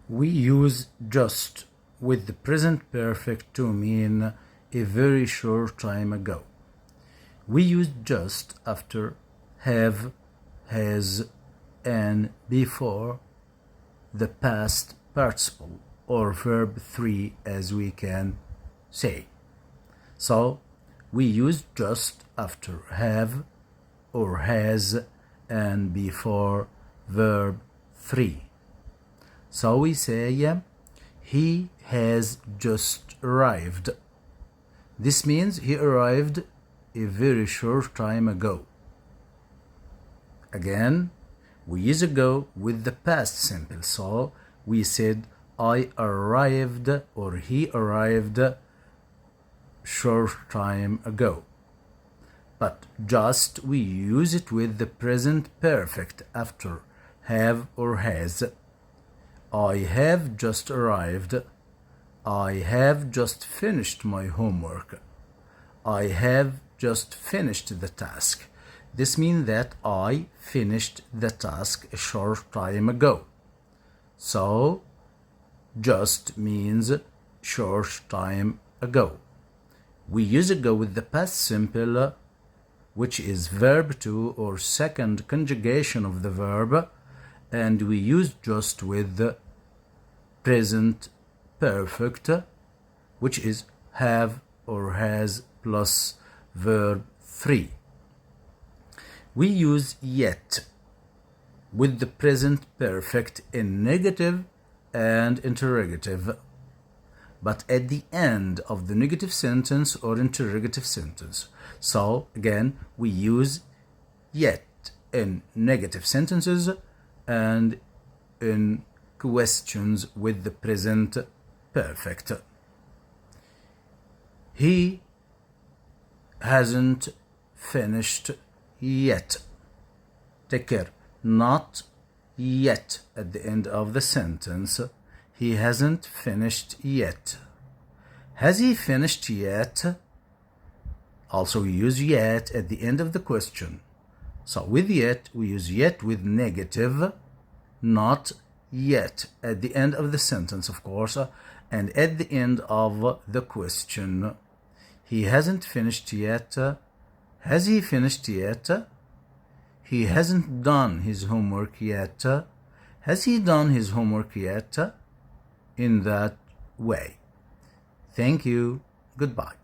We use just with the present perfect to mean a very short time ago. We use just after have, has, and before the past participle or verb 3 as we can say. So we use just after have or has and before verb 3. So we say he has just arrived. This means he arrived a very short time ago. Again, we use ago with the past simple. So we said I arrived or he arrived short time ago. But just we use it with the present perfect after have or has. I have just arrived. I have just finished my homework. I have just finished the task. This means that I finished the task a short time ago. So, just means short time ago. We use ago with the past simple, which is verb 2 or second conjugation of the verb, and we use just with the present perfect, which is have or has plus verb 3. We use yet with the present perfect in negative and interrogative, but at the end of the negative sentence or interrogative sentence. So again, we use yet in negative sentences and in questions with the present perfect. He hasn't finished yet. Take care, not yet at the end of the sentence. He hasn't finished yet. Has he finished yet? Also we use yet at the end of the question. So with yet, we use yet with negative, not yet at the end of the sentence, of course, and at the end of the question. He hasn't finished yet. Has he finished yet? He hasn't done his homework yet. Has he done his homework yet? In that way. Thank you. Goodbye.